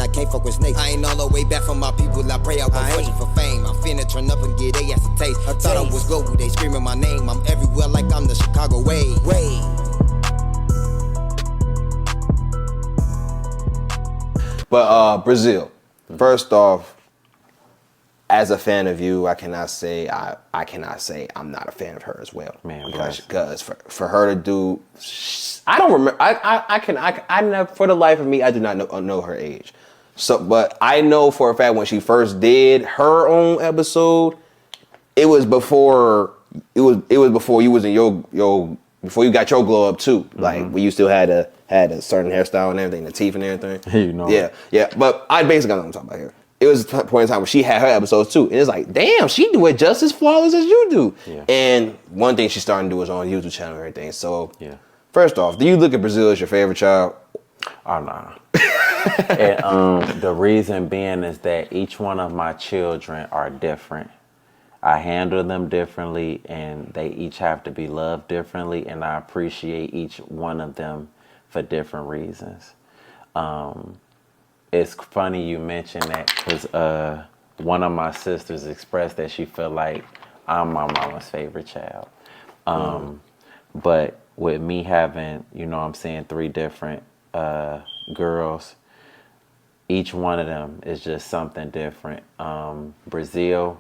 I can't fuck with snakes. I ain't all the way back from my people, I pray I won't fortune for fame. I'm finna turn up and get they ass a taste. I thought I was global, they screaming my name. I'm everywhere like I'm the Chicago way. But Brazile, first off, as a fan of you, I cannot say I'm not a fan of her as well. Man, because for her to do, I don't remember. I never, for the life of me, I do not know her age. So, but I know for a fact when she first did her own episode, it was before before you was in your before you got your glow up too. Like when you still had a certain hairstyle and everything, the teeth and everything. You know. Yeah. But I basically know what I'm talking about here. It was a point in time where she had her episodes too. And it's like, damn, she do it just as flawless as you do. Yeah. And one thing she's starting to do is on YouTube channel and everything. So yeah. First off, do you look at Brazile as your favorite child? Oh, no. And, the reason being is that each one of my children are different. I handle them differently, and they each have to be loved differently, and I appreciate each one of them for different reasons. It's funny you mentioned that because one of my sisters expressed that she felt like I'm my mama's favorite child. But with me having, you know what I'm saying, 3 different girls, each one of them is just something different. Brazile,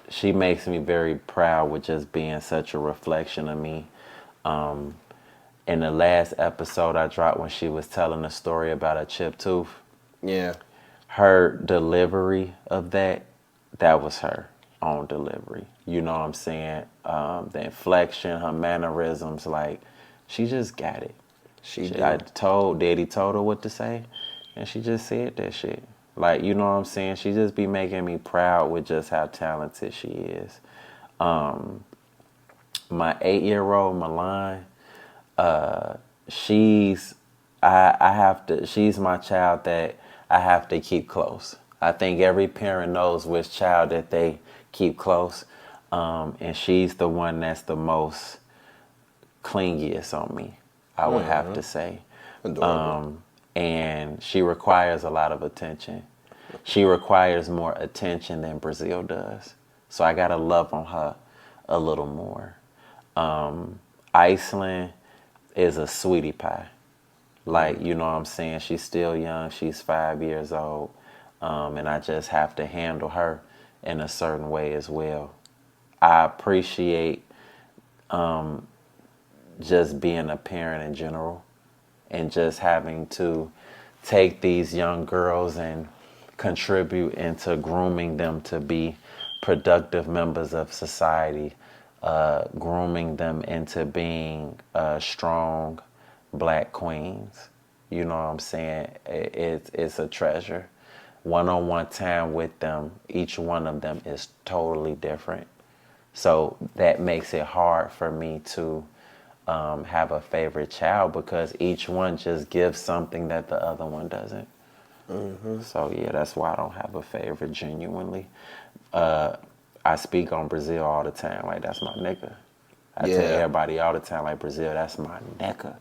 she makes me very proud with just being such a reflection of me. In the last episode I dropped when she was telling a story about a chipped tooth. Yeah. Her delivery of that was her own delivery. You know what I'm saying? The inflection, her mannerisms, like, she just got it. Daddy told her what to say, and she just said that shit. Like, you know what I'm saying? She just be making me proud with just how talented she is. My 8-year-old Milan, she's my child that I have to keep close. I think every parent knows which child that they keep close, and she's the one that's the most clingiest on me, I would have to say. And she requires a lot of attention. She requires more attention than Brazile does. So I gotta love on her a little more. Iceland is a sweetie pie. Like, you know what I'm saying? She's still young. She's 5 years old. And I just have to handle her in a certain way as well. I appreciate just being a parent in general and just having to take these young girls and contribute into grooming them to be productive members of society, grooming them into being strong Black queens. You know what I'm saying? It's a treasure. One-on-one time with them, each one of them is totally different. So that makes it hard for me to have a favorite child because each one just gives something that the other one doesn't. So yeah, that's why I don't have a favorite genuinely. I speak on Brazile all the time, like that's my nigga. I tell everybody all the time, like, Brazile, that's my nigga.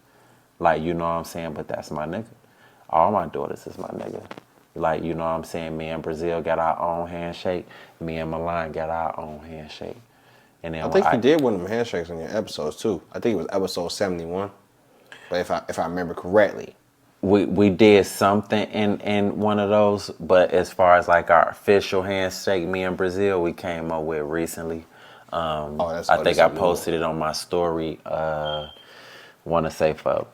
Like, you know what I'm saying? But that's my nigga. All my daughters is my nigga. Like, you know what I'm saying? Me and Brazile got our own handshake. Me and Milan got our own handshake. And then I think you did one of them handshakes in your episodes too. I think it was episode 71. But if I remember correctly. We did something in one of those, but as far as like our official handshake, me and Brazile, we came up with recently. I think I posted it on my story. Want to say for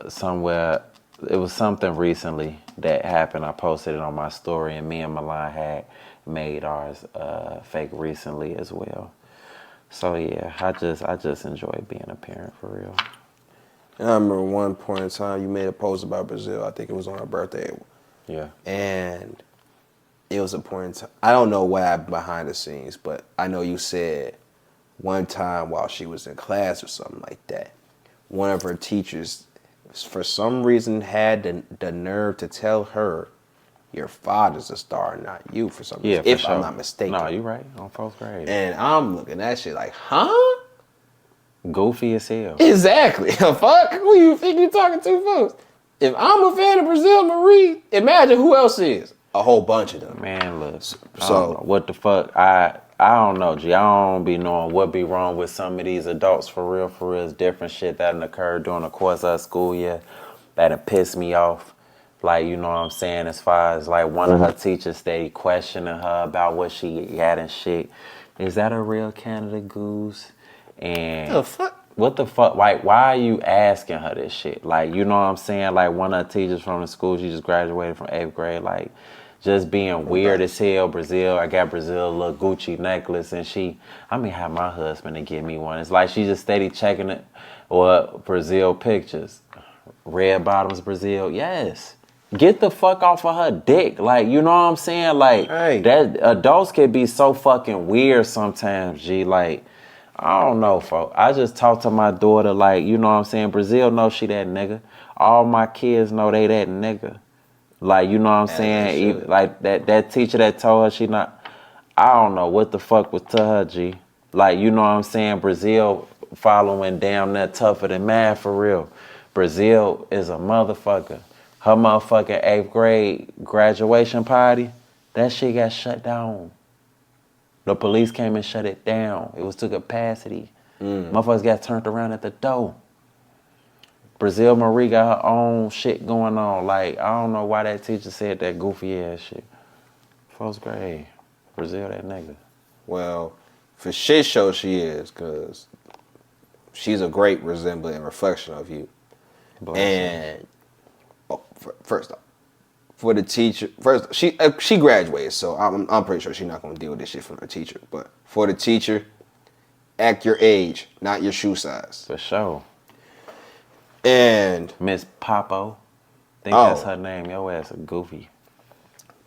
somewhere, it was something recently that happened. I posted it on my story, and me and Milan had made ours fake recently as well. So yeah, I just enjoy being a parent for real. And I remember one point in time you made a post about Brazile. I think it was on her birthday. Yeah. And it was a point in time. I don't know what happened behind the scenes, but I know you said one time while she was in class or something like that, one of her teachers, for some reason, had the nerve to tell her, your father's a star, not you, for some reason, if I'm not mistaken. No, you're right, on 4th grade. And I'm looking at that shit like, huh? Goofy as hell. Exactly. Fuck, who you think you talking to, folks? If I'm a fan of Brazile Marie, imagine who else is. A whole bunch of them. Man, look. So I don't know what the fuck? I don't know, G. I don't be knowing what be wrong with some of these adults for real. It's different shit that done occurred during the course of school year that done pissed me off. Like, you know what I'm saying? As far as like one of her teachers steady questioning her about what she had and shit. Is that a real Canada Goose? And the fuck? what the fuck? Like, why are you asking her this shit? Like, you know what I'm saying? Like, one of her teachers from the school, she just graduated from 8th grade. Like, just being weird as hell. Brazile, I got Brazile a little Gucci necklace, and I mean, have my husband to give me one. It's like she just steady checking it, or Brazile pictures. Red bottoms, Brazile, yes. Get the fuck off of her dick. Like, you know what I'm saying? Like, that adults can be so fucking weird sometimes, G. Like, I don't know, folks. I just talked to my daughter, like, you know what I'm saying? Brazile knows she that nigga. All my kids know they that nigga. Like, you know what I'm saying? Even, like, that teacher that told her she not, I don't know what the fuck was to her, G. Like, you know what I'm saying? Brazile following damn that tougher than math for real. Brazile is a motherfucker. Her motherfucking 8th grade graduation party, that shit got shut down. The police came and shut it down. It was to capacity. Motherfuckers got turned around at the door. Brazile Marie got her own shit going on. Like, I don't know why that teacher said that goofy ass shit. 1st grade. Brazile that nigga. Well, for shit show she is, because she's a great resemblance and reflection of you. Bless and first off, for the teacher, first she graduated, so I'm pretty sure she's not gonna deal with this shit from her teacher. But for the teacher, act your age, not your shoe size. For sure. And Miss Popo, think that's her name. Your ass a goofy.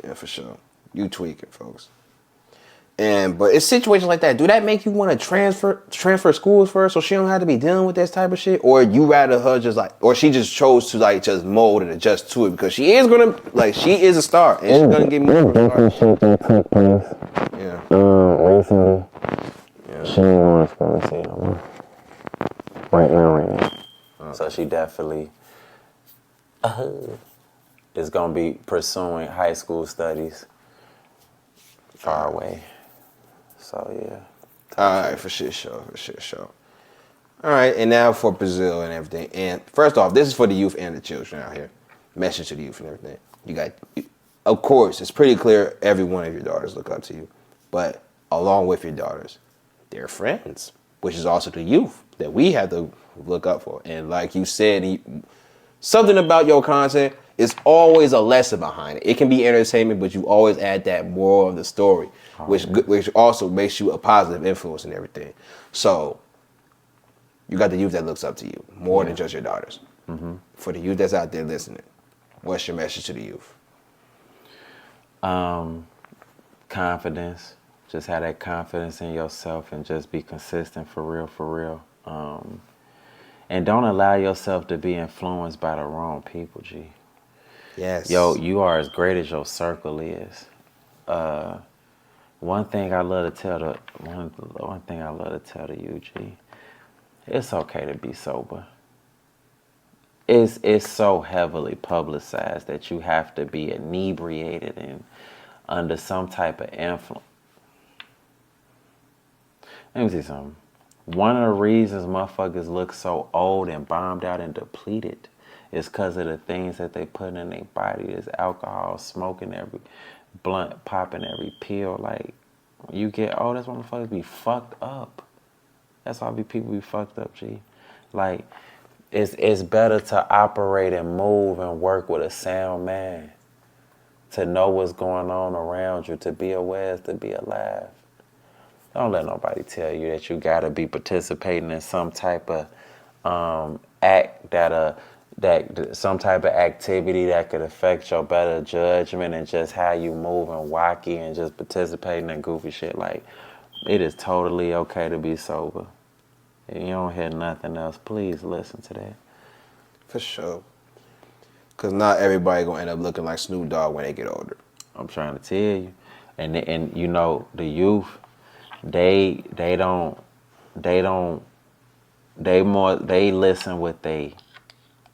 Yeah, for sure. You tweaking, folks. But it's situations like that. Do that make you want to transfer schools first, so she don't have to be dealing with this type of shit, or you rather her just like, or she just chose to like just mold and adjust to it because she is gonna she is a star and she's gonna give me more stars. Shit that took place. Yeah. Recently. Yeah. She ain't want to go to see no more. Right now. So she definitely is gonna be pursuing high school studies far away. So yeah. All right, for shit show. All right, and now for Brazil and everything. And first off, this is for the youth and the children out here. Message to the youth and everything. Of course, it's pretty clear every one of your daughters look up to you. But along with your daughters, they're friends, which is also the youth that we have to look up for. And like you said, something about your content is always a lesson behind it. It can be entertainment, but you always add that moral of the story, which also makes you a positive influence and everything. So you got the youth that looks up to you more than just your daughters. Mm-hmm. For the youth that's out there listening, what's your message to the youth? Confidence. Just have that confidence in yourself and just be consistent for real. And don't allow yourself to be influenced by the wrong people, G. Yes. Yo, you are as great as your circle is. One thing I love to tell the you, G, it's okay to be sober. It's so heavily publicized that you have to be inebriated and under some type of influence. Let me see something. One of the reasons motherfuckers look so old and bombed out and depleted is because of the things that they put in their body. There's alcohol, smoking every blunt, popping every pill. Like, when you get old, that's when motherfuckers be fucked up. That's why people be fucked up, G. Like, it's better to operate and move and work with a sound mind. To know what's going on around you, to be aware, to be alive. Don't let nobody tell you that you gotta be participating in some type of act that some type of activity that could affect your better judgment and just how you move and wacky and just participating in goofy shit. Like, it is totally okay to be sober. If you don't hear nothing else, please listen to that. For sure. Because not everybody gonna end up looking like Snoop Dogg when they get older. I'm trying to tell you. And you know, the youth, they listen with their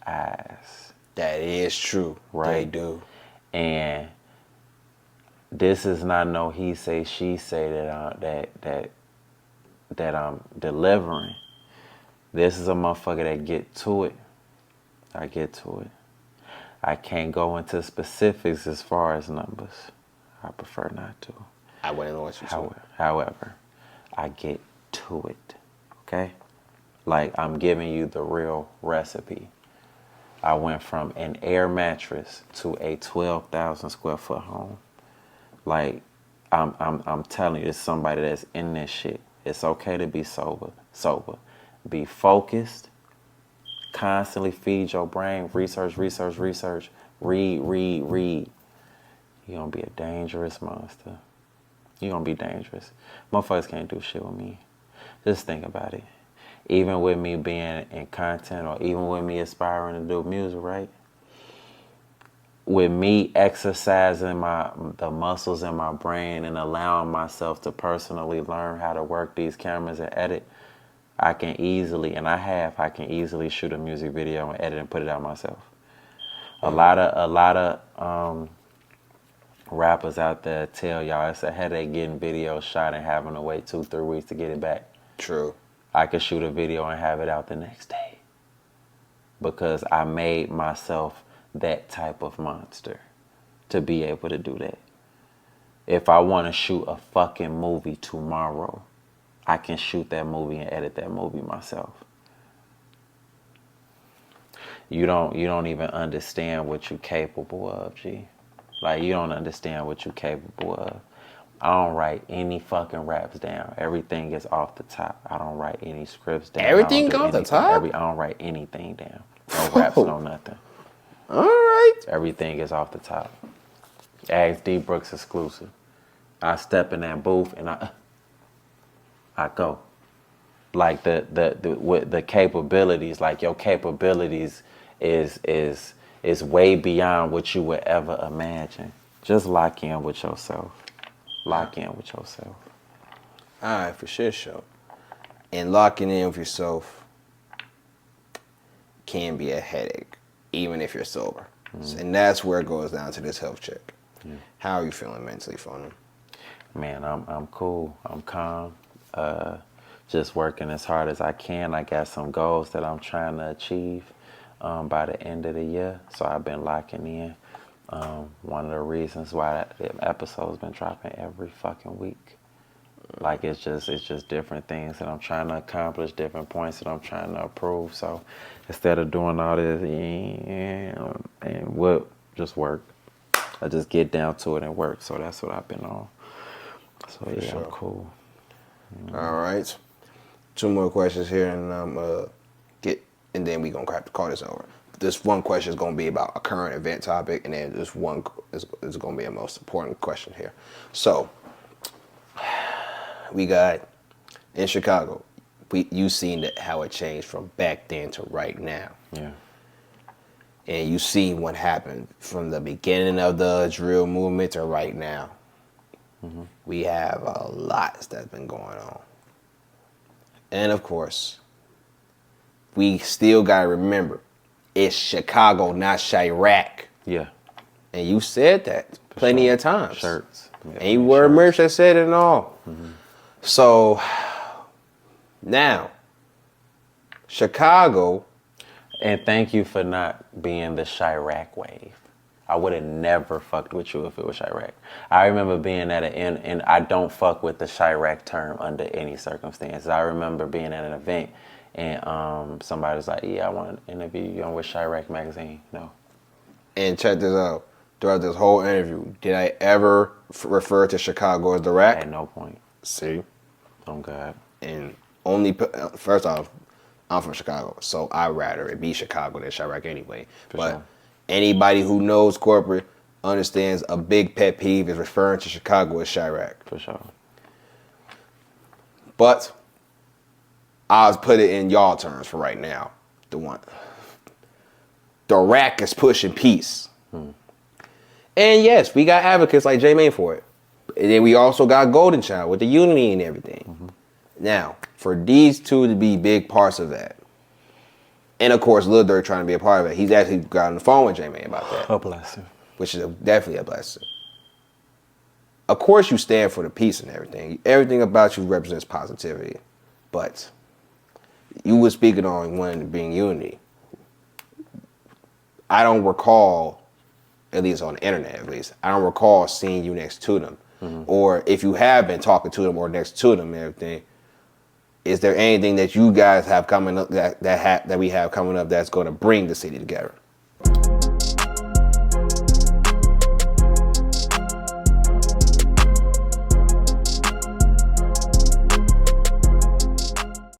eyes. That is true. Right? They do. And this is not no he say she say that I'm delivering. This is a motherfucker that get to it. I get to it. I can't go into specifics as far as numbers. I prefer not to. I wouldn't want you to. However, I get to it. Okay? Like, I'm giving you the real recipe. I went from an air mattress to a 12,000 square foot home. Like, I'm telling you, it's somebody that's in this shit. It's okay to be sober. Be focused. Constantly feed your brain. Research. Read. You're gonna be a dangerous monster. You're gonna be dangerous. Motherfuckers can't do shit with me. Just think about it. Even with me being in content or even with me aspiring to do music, right? With me exercising the muscles in my brain and allowing myself to personally learn how to work these cameras and edit, I can easily shoot a music video and edit and put it out myself. A lot of rappers out there tell y'all it's a headache getting videos shot and having to wait 2-3 weeks to get it back. True. I could shoot a video and have it out the next day because I made myself that type of monster to be able to do that. If I want to shoot a fucking movie tomorrow, I can shoot that movie and edit that movie myself. You don't even understand what you're capable of, G. Like, you don't understand what you're capable of. I don't write any fucking raps down. Everything is off the top. I don't write any scripts down. Everything off the top? I don't write anything down. No raps, no nothing. All right. Everything is off the top. Ask D Brooks exclusive. I step in that booth and I go. Like the capabilities, like your capabilities is way beyond what you would ever imagine. Just lock in with yourself. Lock in with yourself. All right, for sure. And locking in with yourself can be a headache, even if you're sober. And that's where it goes down to this health check. How are you feeling mentally, Fono? Man, I'm cool. I'm calm. Just working as hard as I can. I got some goals that I'm trying to achieve by the end of the year. So I've been locking in. One of the reasons why the episode's been dropping every fucking week. Like, it's just different things that I'm trying to accomplish, different points that I'm trying to approve. So instead of doing all this and just work, I just get down to it and work. So that's what I've been on. So yeah, sure. I'm cool. All right. 2 more questions here, and and then we gonna have to call this over. This one question is gonna be about a current event topic, and then this one is gonna be a most important question here. So we got in Chicago. You seen how it changed from back then to right now. Yeah. And you seen what happened from the beginning of the drill movement to right now. Mm-hmm. We have a lot that's been going on. And of course, we still gotta remember, it's Chicago, not Chirac. Yeah. And you said that plenty of times. Shirts. And you wear merch that said it and all. Mm-hmm. So now, Chicago. And thank you for not being the Chirac wave. I would have never fucked with you if it was Chirac. I remember being at and I don't fuck with the Chirac term under any circumstances. I remember being at an event and somebody was like, yeah, I want to interview you on with Chirac magazine. No. And check this out. Throughout this whole interview, did I ever refer to Chicago as the rack? At no point. See? Oh, God. And first off, I'm from Chicago, so I'd rather it be Chicago than Chirac anyway. But sure. Anybody who knows corporate understands a big pet peeve is referring to Chicago as Chirac. For sure. But I'll put it in y'all terms for right now. The rack is pushing peace. And yes, we got advocates like J-Main for it. And then we also got Golden Child with the unity and everything. Mm-hmm. Now, for these two to be big parts of that, And of course, Lil Durk trying to be a part of it. He's actually got on the phone with J-Man about that. A blessing. Which is definitely a blessing. Of course, you stand for the peace and everything. Everything about you represents positivity. But you were speaking on one being unity. I don't recall, at least on the internet at least, I don't recall seeing you next to them. Mm-hmm. Or if you have been talking to them or next to them and everything, is there anything that you guys have coming up that we have coming up that's going to bring the city together?